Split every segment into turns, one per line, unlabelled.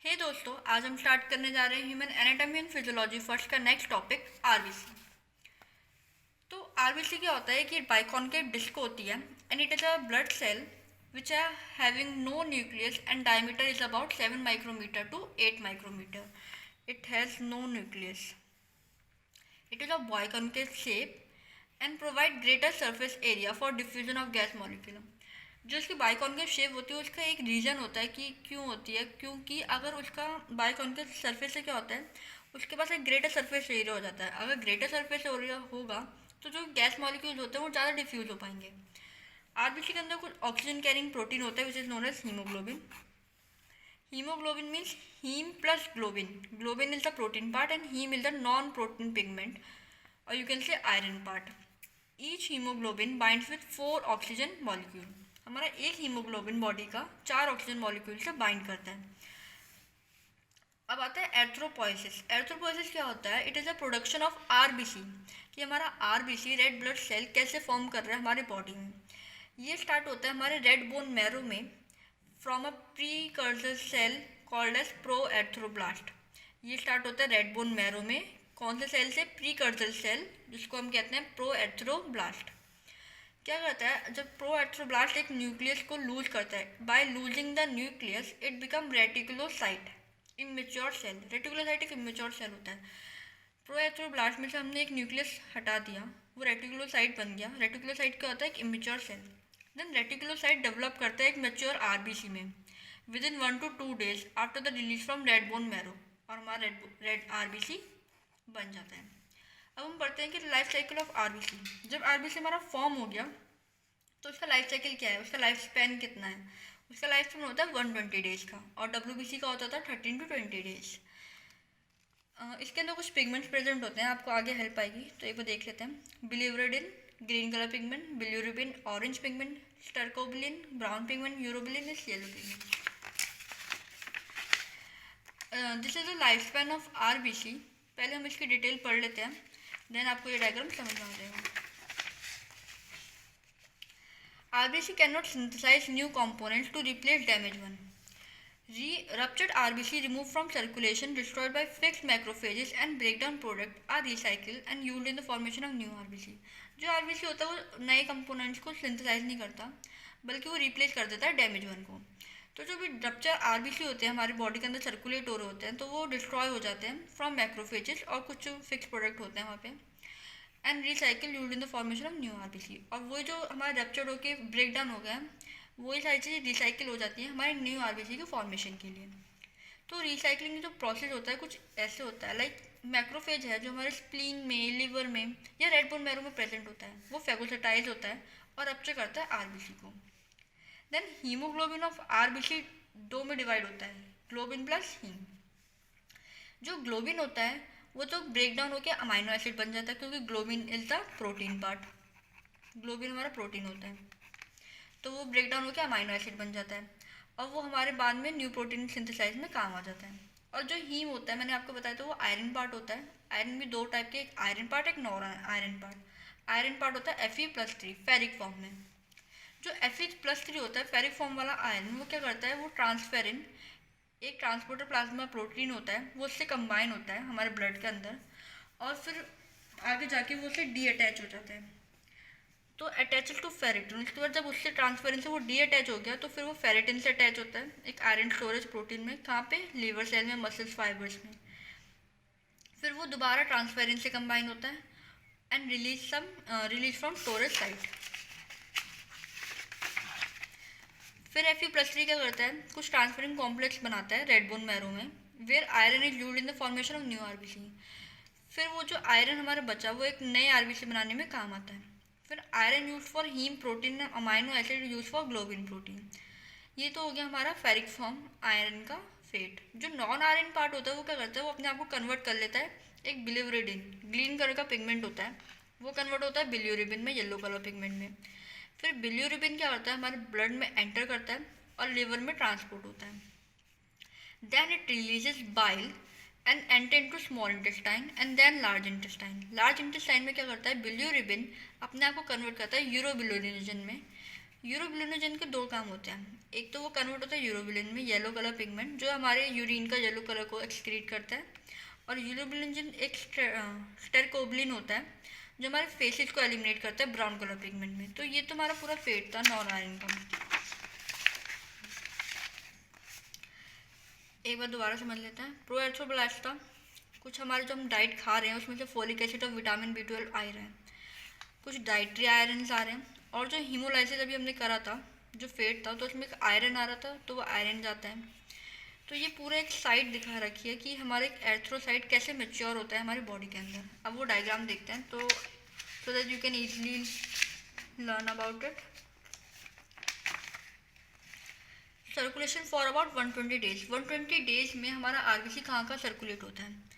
हे दोस्तों, आज हम स्टार्ट करने जा रहे हैं human anatomy and physiology first का नेक्स्ट टॉपिक आरबीसी। तो आरबीसी क्या होता है कि बाइकॉन्केव डिस्क होती है and it is a blood cell which are having no nucleus and diameter is about 7 micrometre to 8 micrometre. It has no nucleus. It is of biconcave shape and provide greater surface area for diffusion of gas molecule. जो इसकी बाइकॉन्केव shape होती है उसका एक reason होता है कि क्यों होती है, क्योंकि अगर उसका बाइकॉन्केव सरफेस से क्या होता है, उसके पास एक ग्रेटर सरफेस एरिया हो जाता है. अगर ग्रेटर सरफेस एरिया होगा तो जो गैस मॉलिक्यूल्स होते हैं वो ज़्यादा डिफ्यूज हो पाएंगे. आरबीसी के अंदर कुछ ऑक्सीजन कैरिंग प्रोटीन होता है which is known as haemoglobin. Hemoglobin means heme plus globin. Globin is the protein part and heme is the non-protein pigment, or you can say iron part. Each hemoglobin binds with 4 oxygen molecule. हमारा एक haemoglobin body का 4 oxygen molecule से bind करता है. अब आता है एर्थ्रोपोइसिस. एर्थ्रोपोइसिस क्या होता है? It is a production of RBC. कि हमारा आरबीसी रेड ब्लड सेल कैसे फॉर्म कर रहा है हमारे बॉडी में. ये स्टार्ट होता है हमारे रेड बोन मैरो में from a precursor cell called as proerythroblast. ये स्टार्ट होता है रेड बोन मैरो में. कौन से सेल से? प्रीकर्सर सेल, जिसको हम कहते हैं प्रोएर्थ्रोब्लास्ट. क्या करता है जब प्रोएर्थ्रोब्लास्ट एक न्यूक्लियस को लूज करता है, by losing the nucleus it become reticulocyte, immature cell. Reticulocyte एक इमेच्योर सेल होता है. प्रोएर्थ्रोब्लास्ट में से हमने एक न्यूक्लियस हटा दिया, वो रेटिकुलोसाइट बन गया. रेटिकुलोसाइट क्या होता है? एक immature cell. Then reticulocyte develop करता है एक मैच्योर आरबीसी में within 1 to 2 days after the release from red bone marrow, और हमारा रेड आरबीसी बन जाता है. अब हम पढ़ते हैं कि लाइफ साइकिल ऑफ आरबीसी. जब आरबीसी हमारा फॉर्म हो गया तो उसका लाइफ साइकिल क्या है, उसका लाइफ स्पैन कितना है? उसका लाइफ स्पैन होता है 120 days का, और डब्ल्यूबीसी का होता था 13 to 20 days. इसके अंदर कुछ पिगमेंट्स प्रेजेंट होते हैं, आपको आगे हेल्प आएगी तो एक बार देख लेते हैं. Biliverdin green colour pigment, bilirubin orange pigment, stercobilin brown pigment, urobilin is yellow pigment. This is the life span of RBC. पहले हम इसकी डिटेल पढ़ लेते हैं, देन आपको ये डायग्राम समझ में आ जाएगा. RBC can not synthesise new components to replace damage one. Ruptured RBC removed from circulation, destroyed by fixed macrophages and breakdown product are recycled and used in the formation of new RBC. जो RBC होता है वो नए components को synthesise नहीं करता, बल्कि वो रिप्लेस कर देता है डैमेज वन को. तो जो भी रप्चर आरबीसी होते हैं हमारी बॉडी के अंदर सर्कुलेट हो रहे होते हैं तो वो डिस्ट्रॉय हो जाते हैं फ्रॉम मैक्रोफेजेस और कुछ फिक्स प्रोडक्ट होते हैं वहाँ पे, and recycle used in the formation of new RBC. और वो जो हमारे रप्चर्ड होके ब्रेक डाउन हो गया वही सारी चीज़ें रिसाइकिल हो जाती हैं हमारे न्यू आरबीसी के फॉर्मेशन के लिए. तो रिसाइकलिंग जो प्रोसेस होता है कुछ ऐसे होता है, लाइक मैक्रोफेज है जो हमारे स्प्लीन में, लिवर में या रेड बोन मैरो में प्रेजेंट होता है, वो फेगोसाइटाइज होता है और रप्चर करता है आरबीसी को. देन हीमोग्लोबिन ऑफ आरबीसी दो में डिवाइड होता है, ग्लोबिन प्लस हीम. जो ग्लोबिन होता है वो तो ब्रेक डाउन होकर अमाइनो एसिड बन जाता है, क्योंकि globin is the protein part. Globin हमारा प्रोटीन होता है तो वो ब्रेक डाउन होकर अमाइनो एसिड बन जाता है और वो हमारे बाद में न्यू प्रोटीन सिंथेसाइज में काम आ जाता है. और जो हीम होता है मैंने आपको बताया तो वो आयरन पार्ट होता है. आयरन भी दो टाइप के, एक आयरन पार्ट एक non iron part. Iron part होता है Fe+3 फेरिक फॉर्म में. जो Fe+3 होता है फेरिक फॉर्म वाला आयरन, वो क्या करता है, वो ट्रांसफेरिन एक ट्रांसपोर्टर प्लाज्मा प्रोटीन होता है, वो उससे कंबाइन होता है हमारे ब्लड के अंदर और फिर आगे जाके वो उससे डी अटैच हो जाता है. तो अटैचड टू फेरिटिन, उसके बाद जब उससे ट्रांसफरेंस से वो डी अटैच हो गया तो फिर वो फेरिटिन से अटैच होता है एक आयरन स्टोरेज प्रोटीन में. कहाँ पे? लीवर सेल में, मसल्स फाइबर्स में. फिर वो दोबारा ट्रांसफेरेंस से कंबाइन होता है and release from storage site. फिर Fe+3 क्या करता है, कुछ ट्रांसफरिंग कॉम्प्लेक्स बनाता है रेड बोन मैरो में, where iron is used in the formation of new RBC. फिर वो जो आयरन हमारा बचा वो एक नए आरबीसी बनाने में काम आता है. फिर iron use for haem protein, amino acid use for globin protein. ये तो हो गया हमारा फेरिक फॉर्म आयरन का फेट. जो नॉन आयरन पार्ट होता है वो क्या करता है, वो अपने आप को कन्वर्ट कर लेता है एक बिलिवरेडिन ग्रीन कलर का पिगमेंट होता है, वो कन्वर्ट होता है बिल्यूरिबिन में, येलो कलर पिगमेंट में. फिर बिल्यूरिबिन क्या करता है, हमारे ब्लड में एंटर करता है और लिवर में ट्रांसपोर्ट होता है. Then it releases bile and enter into small intestine and then large intestine. large intestine में क्या करता है, बिल्यूरिबिन अपने आप को कन्वर्ट करता है यूरोबिलिरुबिन में, यूरोबिलिनोजन के दो काम होते हैं। एक तो वो कन्वर्ट होता है यूरोबिलिन में, येलो कलर पिगमेंट जो हमारे यूरिन का येलो कलर को एक्सक्रीट करता है, और यूरोबिलिनोजन एक स्टेरकोबिलिन होता है जो हमारे फेसेस को एलिमिनेट करता है ब्राउन कलर पिगमेंट में। तो ये तो हमारा पूरा फेट था नॉन आयरन का। एक बार दोबारा समझ लेते हैं। प्रोएर्थ्रोब्लास्ट था, कुछ हमारे जो हम डाइट खा रहे हैं उसमें से फोलिक एसिड और विटामिन B12 आ रहे हैं, कुछ डाइट्री आयरन आ रहे हैं, और जो हीमोलाइसिस अभी हमने करा था जो फेट था तो उसमें एक आयरन आ रहा था तो वो आयरन जाता है। तो ये पूरा एक साइड दिखा रखी है कि हमारे एक एर्थ्रोसाइट कैसे मैच्योर होता है हमारी बॉडी के अंदर। अब वो डायग्राम देखते हैं तो so that you can easily learn about it. Circulation for about 120 days. 120 days में हमारा आरबीसी कहाँ का सर्कुलेट होता है।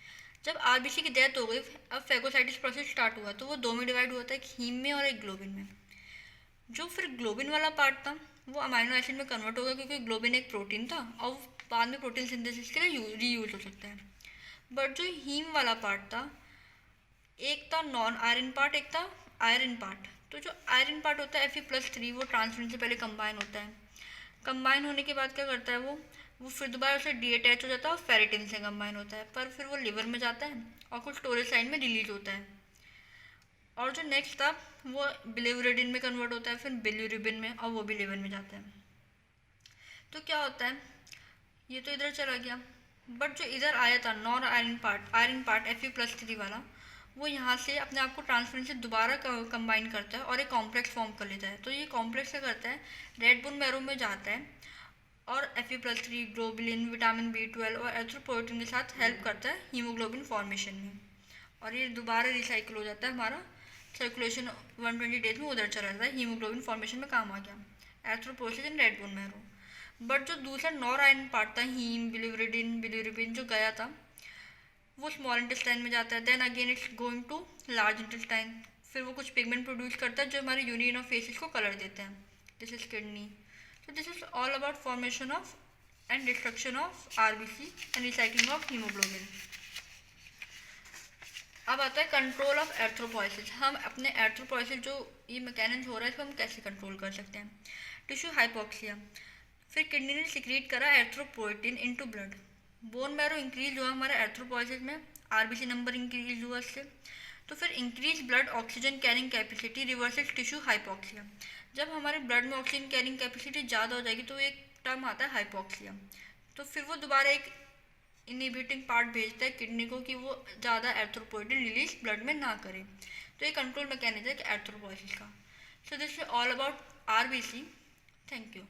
जब आरबीसी की डेथ हो गई, अब फेगोसाइटिस प्रोसेस स्टार्ट हुआ तो वो दो में डिवाइड हुआ था, एक हीम में और एक ग्लोबिन में। जो फिर ग्लोबिन वाला पार्ट था वो अमाइनो एसिड में कन्वर्ट हो गया क्योंकि ग्लोबिन एक प्रोटीन था और बाद में प्रोटीन सिंथेसिस के लिए रीयूज हो सकता है। बट जो हीम वाला पार्ट था, एक था नॉन आयरन पार्ट, एक था आयरन पार्ट। तो जो आयरन पार्ट होता है Fe+3 वो ट्रांसफरिन से पहले कंबाइन होता है। कंबाइन होने के बाद क्या करता है वो फिर दोबारा उसे डीअटैच हो जाता है और फेरेटिन से कंबाइन होता है, पर फिर वो लिवर में जाता है और कुछ स्टोरेज साइड में रिलीज होता है। और जो नेक्स्ट था वो बिलिरुबिन में कन्वर्ट होता है, फिर बिलिरुबिन में, और वो भी लिवर में जाता है। तो क्या होता है, ये तो इधर चला गया, बट जो इधर आया था नॉन आयरन पार्ट Fe+3 वाला, वो यहाँ से अपने आप को ट्रांसफरेंस से दोबारा कंबाइन करता है और एक कॉम्प्लेक्स फॉर्म कर लेता है। तो ये कॉम्प्लेक्स क्या करता है, रेड बोन मैरो में जाता है और Fe+3, ग्लोबुलिन, विटामिन B12 और एरिथ्रोपोइटिन के साथ हेल्प करता है हीमोग्लोबिन फॉर्मेशन में, और ये दोबारा रिसाइकिल हो जाता है। हमारा सर्कुलेशन 120 डेज में उधर चला जाता है, हीमोग्लोबिन फॉर्मेशन में काम आ गया, erythropoietin in red bone marrow. But जो दूसरा नॉन आयरन पार्ट था हीम, बिलिरुबिन जो गया था वो स्मॉल इंटेस्टाइन में जाता है, then again it's going to large intestine, फिर वो कुछ पिगमेंट प्रोड्यूस करता है जो हमारे यूरिन और फेसेस को कलर देते हैं। This is kidney. So this is all about formation of and destruction of RBC and recycling of hemoglobin. अब आता है कंट्रोल ऑफ एर्थ्रोपोइसिस। हम अपने एर्थ्रोपोइसिस जो ये मैकेनिज्म हो रहा है इसको हम कैसे कंट्रोल कर सकते हैं। टिश्यू हाइपोक्सिया, फिर किडनी ने सिक्रीट करा erythropoietin into blood, bone marrow increase हुआ हमारा एर्थ्रोपोइसिस में, आरबीसी नंबर इंक्रीज हुआ इससे, तो फिर increase blood oxygen carrying capacity reverses tissue hypoxia. जब हमारे ब्लड में ऑक्सीजन कैरिंग कैपेसिटी ज़्यादा हो जाएगी तो एक टर्म आता है हाइपोक्सिया, तो फिर वो दोबारा एक इनहिबिटिंग पार्ट भेजता है किडनी को कि वो ज़्यादा एर्थ्रोपोइटिन रिलीज ब्लड में ना करे। तो ये कंट्रोल मैकेनिज्म है एर्थ्रोपोइसिस का। So this is all about RBC. Thank you.